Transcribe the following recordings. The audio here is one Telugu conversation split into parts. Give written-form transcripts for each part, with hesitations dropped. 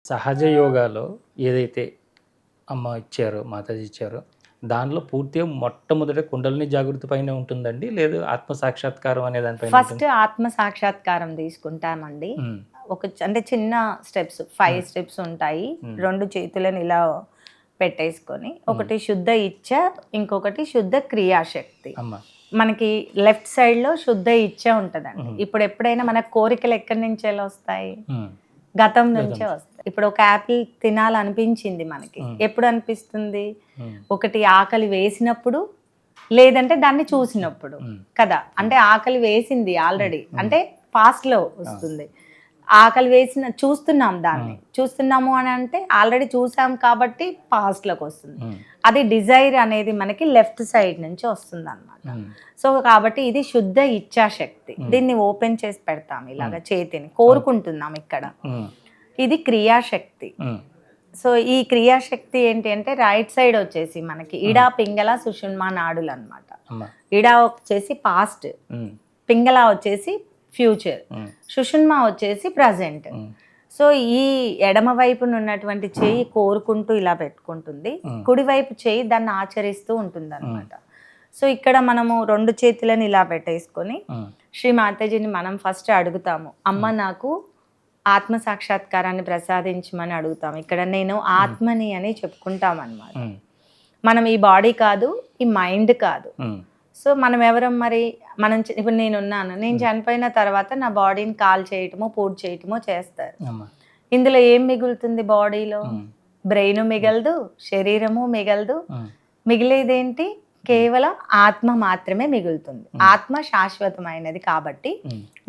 సహజ యోగాలో ఏదైతే అమ్మ ఇచ్చారో, మాతాజీ ఇచ్చారో, దానిలో పూర్తిగా మొట్టమొదట కుండలిని జాగృతి పైనే ఉంటుందండి? లేదు ఆత్మ సాక్షాత్కారం అనే దాని పైన ఫస్ట్ ఉంటుంది? ఆత్మ సాక్షాత్కారం తీసుకుంటామండి. హ్మ్. అంటే చిన్న స్టెప్స్ 5 స్టెప్స్ ఉంటాయి. 2 చేతులను ఇలా పెట్టేసుకొని, ఒకటి శుద్ధ ఇచ్ఛ, ఇంకొకటి శుద్ధ క్రియాశక్తి. అమ్మ. మనకి లెఫ్ట్ సైడ్‌లో శుద్ధ ఇచ్ఛ ఉంటదండి. ఇప్పుడు ఎప్పుడైనా మన కోరికలు ఎక్కడి నుంచెల్లి వస్తాయి? హ్మ్. గతం నుంచే వస్తాయి. ఇప్పుడు ఒక యాపిల్ తినాలనిపించింది మనకి. ఎప్పుడు అనిపిస్తుంది? ఒకటి ఆకలి వేసినప్పుడు, లేదంటే దాన్ని చూసినప్పుడు కదా. అంటే ఆకలి వేసింది ఆల్రెడీ, అంటే పాస్ట్లో వస్తుంది. ఆకలి వేసిన చూస్తున్నాం, దాన్ని చూస్తున్నాము అని అంటే ఆల్రెడీ చూసాం కాబట్టి పాస్ట్లోకి వస్తుంది. అది డిజైర్ అనేది మనకి లెఫ్ట్ సైడ్ నుంచి వస్తుంది అనమాట. సో కాబట్టి ఇది శుద్ధ ఇచ్ఛాశక్తి. దీన్ని ఓపెన్ చేసి పెడతాం ఇలాగ, చేతిని కోరుకుంటున్నాం ఇక్కడ. ఇది క్రియాశక్తి. సో ఈ క్రియాశక్తి ఏంటి అంటే రైట్ సైడ్ వచ్చేసి మనకి ఇడా, పింగళ, సుషుమ్నా నాడులు అనమాట. ఇడా వచ్చేసి పాస్ట్, పింగళ వచ్చేసి ఫ్యూచర్, సుషుమ్నా వచ్చేసి ప్రజెంట్. సో ఈ ఎడమ వైపున ఉన్నటువంటి చెయ్యి కోరుకుంటూ ఇలా పెట్టుకుంటుంది, కుడివైపు చెయ్యి దాన్ని ఆచరిస్తూ ఉంటుంది అనమాట. సో ఇక్కడ మనము 2 చేతులను ఇలా పెట్టేసుకొని శ్రీ మాతాజీని మనం ఫస్ట్ అడుగుతాము, అమ్మ నాకు ఆత్మ సాక్షాత్కారాన్ని ప్రసాదించమని అడుగుతాం. ఇక్కడ నేను ఆత్మని అని చెప్పుకుంటాం అన్నమాట. మనం ఈ బాడీ కాదు, ఈ మైండ్ కాదు. సో మనం ఎవరం మరి? ఇప్పుడు నేనున్నాను, నేను చనిపోయిన తర్వాత నా బాడీని కాల్ చేయటమో పూజ చేయటమో చేస్తారు. ఇందులో ఏం మిగులుతుంది? బాడీలో బ్రెయిన్ మిగలదు, శరీరము మిగలదు. మిగిలేదేంటి? కేవలం ఆత్మ మాత్రమే మిగులుతుంది. ఆత్మ శాశ్వతమైనది కాబట్టి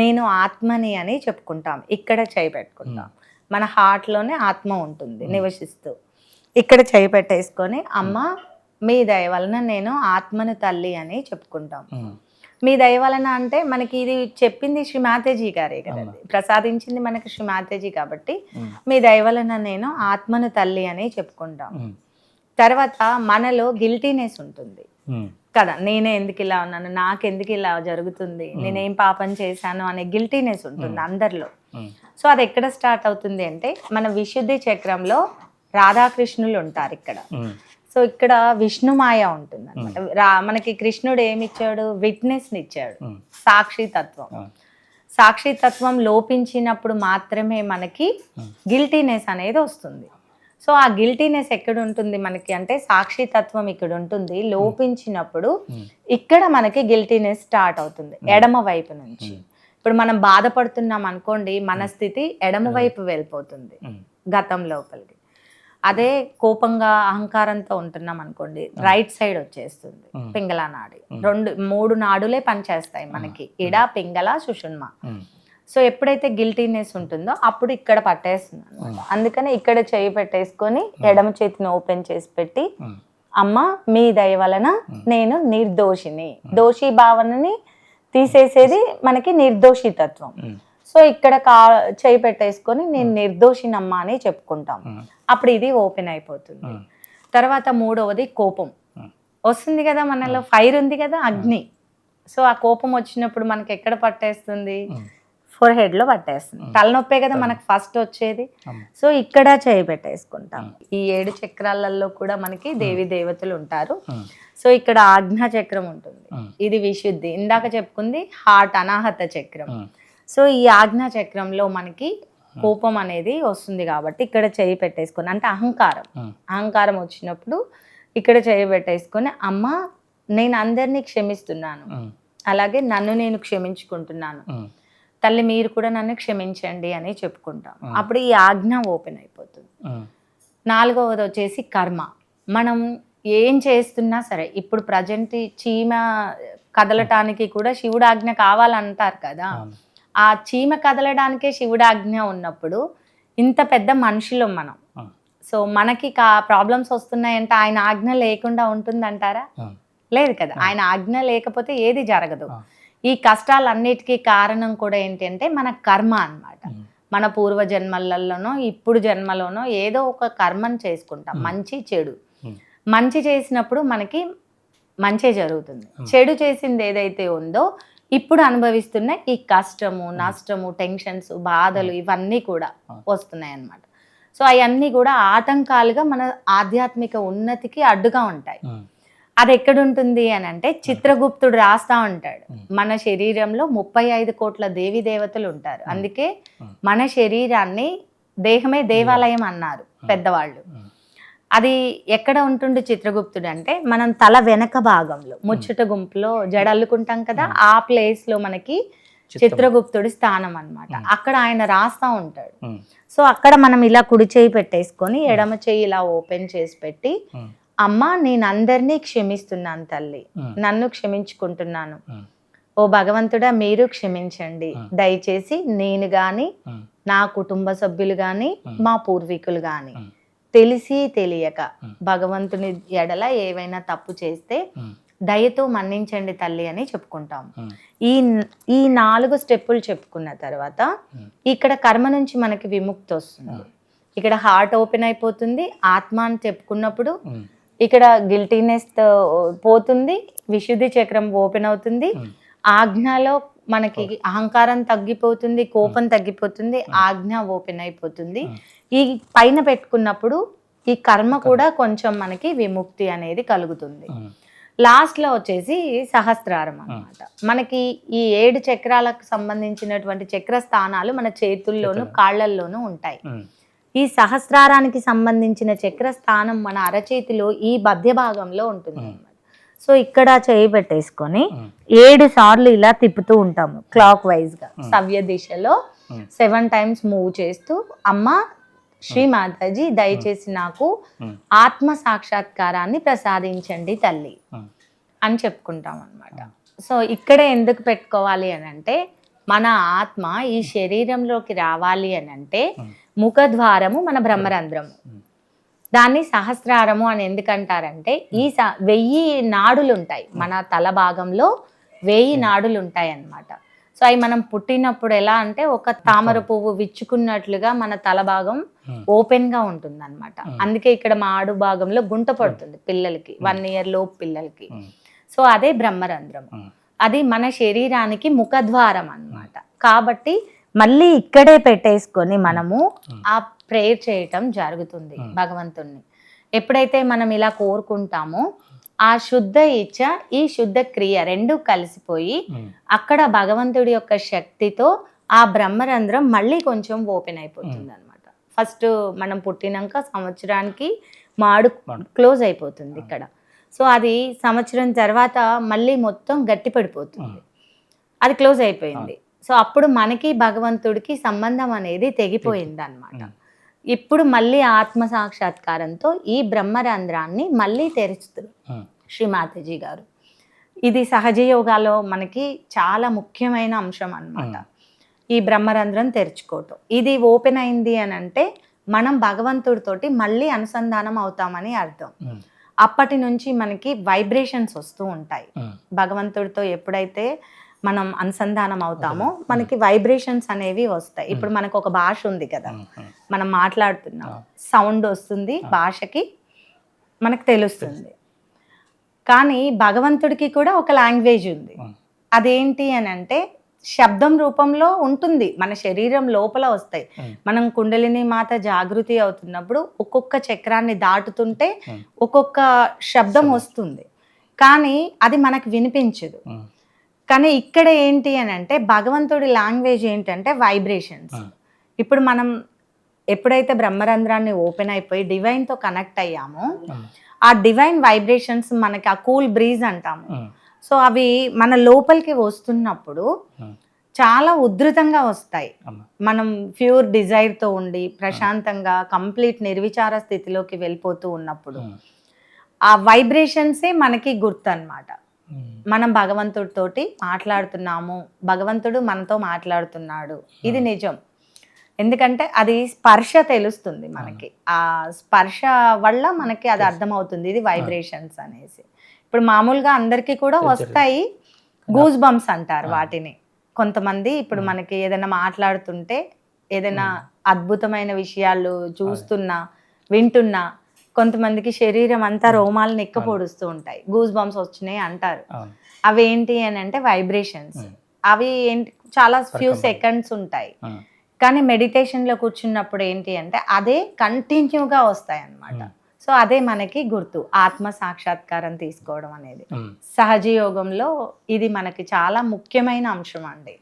నేను ఆత్మని అని చెప్పుకుంటాం. ఇక్కడ చేయి పెట్టుకుంటాం, మన హార్ట్లోనే ఆత్మ ఉంటుంది నివసిస్తూ. ఇక్కడ చేయి పెట్టేసుకొని, అమ్మ మీ దయ వలన నేను ఆత్మను తల్లి అని చెప్పుకుంటాం. మీ దయ వలన అంటే మనకి ఇది చెప్పింది శ్రీ మాతాజీ గారే కదండి, ప్రసాదించింది మనకి శ్రీ మాతాజీ కాబట్టి మీ దయ వలన నేను ఆత్మను తల్లి అని చెప్పుకుంటాం. తర్వాత మనలో గిల్టీనెస్ ఉంటుంది కదా, నేనే ఎందుకు ఇలా ఉన్నాను, నాకెందుకు ఇలా జరుగుతుంది, నేనేం పాపం చేశాను అనే గిల్టీనెస్ ఉంటుంది అందరిలో. సో అది ఎక్కడ స్టార్ట్ అవుతుంది అంటే మన విశుద్ధి చక్రంలో రాధాకృష్ణులు ఉంటారు ఇక్కడ. సో ఇక్కడ విష్ణుమాయ ఉంటుంది అనమాట. మనకి కృష్ణుడు ఏమిచ్చాడు? విట్నెస్ని ఇచ్చాడు, సాక్షితత్వం. సాక్షితత్వం లోపించినప్పుడు మాత్రమే మనకి గిల్టీనెస్ అనేది వస్తుంది. సో ఆ గిల్టీనెస్ ఎక్కడ ఉంటుంది మనకి అంటే సాక్షితత్వం ఇక్కడ ఉంటుంది. లోపించినప్పుడు ఇక్కడ మనకి గిల్టీనెస్ స్టార్ట్ అవుతుంది ఎడమ వైపు నుంచి. ఇప్పుడు మనం బాధపడుతున్నాం అనుకోండి, మన స్థితి ఎడమ వైపు వెళ్ళిపోతుంది గతం లోపలికి. అదే కోపంగా అహంకారంతో ఉంటున్నాం అనుకోండి, రైట్ సైడ్ వచ్చేస్తుంది పింగళ నాడి. 3 నాడులే పనిచేస్తాయి మనకి, ఇడా, పింగళ, సుషుమ్నా. సో ఎప్పుడైతే గిల్టీనెస్ ఉంటుందో అప్పుడు ఇక్కడ పట్టేస్తుంది అనమాట. అందుకని ఇక్కడ చేయి పెట్టేసుకొని ఎడమ చేతిని ఓపెన్ చేసి పెట్టి, అమ్మ మీ దయ వలన నేను నిర్దోషిని. దోషి భావనని తీసేసేది మనకి నిర్దోషితత్వం. సో ఇక్కడ చేయి పెట్టేసుకొని నేను నిర్దోషినమ్మా అని చెప్పుకుంటాం. అప్పుడు ఇది ఓపెన్ అయిపోతుంది. తర్వాత 3వది కోపం వస్తుంది కదా, మనలో ఫైర్ ఉంది కదా, అగ్ని. సో ఆ కోపం వచ్చినప్పుడు మనకి ఎక్కడ పట్టేస్తుంది? ఫోర్ హెడ్లో పట్టేస్తుంది. తలనొప్పే కదా మనకు ఫస్ట్ వచ్చేది. సో ఇక్కడ చేయి పెట్టేసుకుంటాం. ఈ 7 చక్రాలలో కూడా మనకి దేవి దేవతలు ఉంటారు. సో ఇక్కడ ఆజ్ఞా చక్రం ఉంటుంది, ఇది విశుద్ధి. ఇందాక చెప్పుకుంది హార్ట్, అనాహత చక్రం. సో ఈ ఆజ్ఞా చక్రంలో మనకి కోపం అనేది వస్తుంది కాబట్టి ఇక్కడ చేయి పెట్టేసుకొని, అంటే అహంకారం వచ్చినప్పుడు ఇక్కడ చేయి పెట్టేసుకొని, అమ్మ నేను అందరినీ క్షమిస్తున్నాను, అలాగే నన్ను నేను క్షమించుకుంటున్నాను, తల్లి మీరు కూడా నన్ను క్షమించండి అని చెప్పుకుంటాం. అప్పుడు ఈ ఆజ్ఞ ఓపెన్ అయిపోతుంది. 4వది వచ్చేసి కర్మ. మనం ఏం చేస్తున్నా సరే, ఇప్పుడు ప్రజెంట్ చీమ కదలటానికి కూడా శివుడు ఆజ్ఞ కావాలంటారు కదా. ఆ చీమ కదలడానికే శివుడు ఆజ్ఞ ఉన్నప్పుడు ఇంత పెద్ద మనుషులం మనం. సో మనకి ప్రాబ్లమ్స్ వస్తున్నాయంటే ఆయన ఆజ్ఞ లేకుండా ఉంటుందంటారా? లేదు కదా. ఆయన ఆజ్ఞ లేకపోతే ఏది జరగదు. ఈ కష్టాలన్నిటికీ కారణం కూడా ఏంటి అంటే మన కర్మ అన్నమాట. మన పూర్వ జన్మలలోనో ఇప్పుడు జన్మలోనో ఏదో ఒక కర్మను చేసుకుంటాం, మంచి చెడు. మంచి చేసినప్పుడు మనకి మంచి జరుగుతుంది, చెడు చేసింది ఏదైతే ఉందో ఇప్పుడు అనుభవిస్తున్న ఈ కష్టము, నష్టము, టెన్షన్స్, బాధలు ఇవన్నీ కూడా వస్తున్నాయి అన్నమాట. సో అవన్నీ కూడా ఆటంకాలుగా మన ఆధ్యాత్మిక ఉన్నతికి అడ్డుగా ఉంటాయి. అది ఎక్కడుంటుంది అని అంటే చిత్రగుప్తుడు రాస్తా ఉంటాడు, మన శరీరంలో 35 కోట్ల దేవీ దేవతలు ఉంటారు, అందుకే మన శరీరాన్ని దేహమే దేవాలయం అన్నారు పెద్దవాళ్ళు. అది ఎక్కడ ఉంటుండే చిత్రగుప్తుడు అంటే మనం తల వెనక భాగంలో ముచ్చట గుంపులో జడల్లుకుంటాం కదా, ఆ ప్లేస్ లో మనకి చిత్రగుప్తుడి స్థానం అన్నమాట. అక్కడ ఆయన రాస్తా ఉంటాడు. సో అక్కడ మనం ఇలా కుడి చేయి పెట్టేసుకొని ఎడమ చేయి ఇలా ఓపెన్ చేసి పెట్టి, అమ్మ నేను అందరినీ క్షమిస్తున్నాను తల్లి, నన్ను క్షమించుకుంటున్నాను, ఓ భగవంతుడా మీరు క్షమించండి, దయచేసి నేను గాని నా కుటుంబ సభ్యులు గాని మా పూర్వీకులు గాని తెలిసి తెలియక భగవంతుని ఎడల ఏవైనా తప్పు చేస్తే దయతో మన్నించండి తల్లి అని చెప్పుకుంటాం. ఈ 4 స్టెప్పులు చెప్పుకున్న తర్వాత ఇక్కడ కర్మ నుంచి మనకి విముక్తి వస్తుంది. ఇక్కడ హార్ట్ ఓపెన్ అయిపోతుంది, ఆత్మ అని చెప్పుకున్నప్పుడు ఇక్కడ గిల్టీనెస్ పోతుంది, విశుద్ధి చక్రం ఓపెన్ అవుతుంది, ఆజ్ఞలో మనకి అహంకారం తగ్గిపోతుంది, కోపం తగ్గిపోతుంది, ఆజ్ఞ ఓపెన్ అయిపోతుంది. ఈ పైన పెట్టుకున్నప్పుడు ఈ కర్మ కూడా కొంచెం మనకి విముక్తి అనేది కలుగుతుంది. లాస్ట్ లో వచ్చేసి సహస్రారం అన్నమాట. మనకి ఈ 7 చక్రాలకు సంబంధించినటువంటి చక్ర స్థానాలు మన చేతుల్లోనూ కాళ్ళల్లోనూ ఉంటాయి. ఈ సహస్రారానికి సంబంధించిన చక్ర స్థానం మన అరచేతిలో ఈ మధ్య భాగంలో ఉంటుంది అన్నమాట. సో ఇక్కడ చేయి పెట్టేసుకొని 7 సార్లు ఇలా తిప్పుతూ ఉంటాము క్లాక్ వైజ్ గా, సవ్య దిశలో 7 టైమ్స్ మూవ్ చేస్తూ, అమ్మ శ్రీ మాతాజీ దయచేసి నాకు ఆత్మ సాక్షాత్కారాన్ని ప్రసాదించండి తల్లి అని చెప్పుకుంటాం అన్నమాట. సో ఇక్కడే ఎందుకు పెట్టుకోవాలి అని అంటే, మన ఆత్మ ఈ శరీరంలోకి రావాలి అని అంటే ముఖద్వారము మన బ్రహ్మరంధ్రము, దాన్ని సహస్రారము అని ఎందుకంటారంటే ఈ 1000 నాడులు ఉంటాయి మన తల భాగంలో, 1000 నాడులు ఉంటాయి అన్నమాట. సో అవి మనం పుట్టినప్పుడు ఎలా అంటే ఒక తామర పువ్వు విచ్చుకున్నట్లుగా మన తల భాగం ఓపెన్ గా ఉంటుంది అనమాట. అందుకే ఇక్కడ మాడు భాగంలో గుంట పడుతుంది పిల్లలకి, 1 year లోపు పిల్లలకి. సో అదే బ్రహ్మరంధ్రం, అది మన శరీరానికి ముఖద్వారం అన్నమాట. కాబట్టి మళ్ళీ ఇక్కడే పెట్టేసుకొని మనము ఆ ప్రేయర్ చేయటం జరుగుతుంది భగవంతుణ్ణి. ఎప్పుడైతే మనం ఇలా కోరుకుంటామో ఆ శుద్ధ ఇచ్చ ఈ శుద్ధ క్రియ రెండు కలిసిపోయి అక్కడ భగవంతుడి యొక్క శక్తితో ఆ బ్రహ్మరంధ్రం మళ్ళీ కొంచెం ఓపెన్ అయిపోతుంది అనమాట. ఫస్ట్ మనం పుట్టినాక సంవత్సరానికి మాడు క్లోజ్ అయిపోతుంది ఇక్కడ. సో అది సంవత్సరం తర్వాత మళ్ళీ మొత్తం గట్టి పడిపోతుంది, అది క్లోజ్ అయిపోయింది. సో అప్పుడు మనకి భగవంతుడికి సంబంధం అనేది తెగిపోయింది అనమాట. ఇప్పుడు మళ్ళీ ఆత్మ సాక్షాత్కారంతో ఈ బ్రహ్మరంధ్రాన్ని మళ్ళీ తెరుస్తారు శ్రీ మాతాజీ గారు. ఇది సహజ యోగాలో మనకి చాలా ముఖ్యమైన అంశం అన్నమాట, ఈ బ్రహ్మరంధ్రం తెరుచుకోవటం. ఇది ఓపెన్ అయింది అని అంటే మనం భగవంతుడితోటి మళ్ళీ అనుసంధానం అవుతామని అర్థం. అప్పటి నుంచి మనకి వైబ్రేషన్స్ వస్తూ ఉంటాయి. భగవంతుడితో ఎప్పుడైతే మనం అనుసంధానం అవుతామో మనకి వైబ్రేషన్స్ అనేవి వస్తాయి. ఇప్పుడు మనకు ఒక భాష ఉంది కదా, మనం మాట్లాడుతున్నాం, సౌండ్ వస్తుంది, భాషకి మనకు తెలుస్తుంది. కానీ భగవంతుడికి కూడా ఒక లాంగ్వేజ్ ఉంది. అదేంటి అని అంటే శబ్దం రూపంలో ఉంటుంది, మన శరీరం లోపల వస్తాయి. మనం కుండలిని మాత జాగృతి అవుతున్నప్పుడు ఒక్కొక్క చక్రాన్ని దాటుతుంటే ఒక్కొక్క శబ్దం వస్తుంది, కానీ అది మనకు వినిపించదు. కానీ ఇక్కడ ఏంటి అని అంటే భగవంతుడి లాంగ్వేజ్ ఏంటంటే వైబ్రేషన్స్. ఇప్పుడు మనం ఎప్పుడైతే బ్రహ్మరంధ్రాన్ని ఓపెన్ అయిపోయి డివైన్తో కనెక్ట్ అయ్యామో ఆ డివైన్ వైబ్రేషన్స్ మనకి ఆ కూల్ బ్రీజ్ అంటాము. సో అవి మన లోపలికి వస్తున్నప్పుడు చాలా ఉధృతంగా వస్తాయి. మనం ప్యూర్ డిజైర్తో ఉండి ప్రశాంతంగా కంప్లీట్ నిర్విచార స్థితిలోకి వెళ్ళిపోతూ ఉన్నప్పుడు ఆ వైబ్రేషన్సే మనకి గుర్తు అన్నమాట. మనం భగవంతుడితోటి మాట్లాడుతున్నాము, భగవంతుడు మనతో మాట్లాడుతున్నాడు, ఇది నిజం. ఎందుకంటే అది స్పర్శ తెలుస్తుంది మనకి, ఆ స్పర్శ వల్ల మనకి అది అర్థమవుతుంది ఇది వైబ్రేషన్స్ అనేసి. ఇప్పుడు మామూలుగా అందరికీ కూడా వస్తాయి, గూస్ బంప్స్ అంటారు వాటిని. కొంతమంది ఇప్పుడు మనకి ఏదైనా మాట్లాడుతుంటే ఏదైనా అద్భుతమైన విషయాలు చూస్తున్నా వింటున్నా కొంతమందికి శరీరం అంతా రోమాలు నిక్కపొడుస్తూ ఉంటాయి, గూస్ బంప్స్ వచ్చినాయి అంటారు. అవి ఏంటి అని అంటే వైబ్రేషన్స్. అవి ఏంటి చాలా ఫ్యూ సెకండ్స్ ఉంటాయి. కానీ మెడిటేషన్లో కూర్చున్నప్పుడు ఏంటి అంటే అదే కంటిన్యూగా వస్తాయి అన్నమాట. సో అదే మనకి గుర్తు, ఆత్మ సాక్షాత్కారం తీసుకోవడం అనేది. సహజ యోగంలో ఇది మనకి చాలా ముఖ్యమైన అంశం అండి.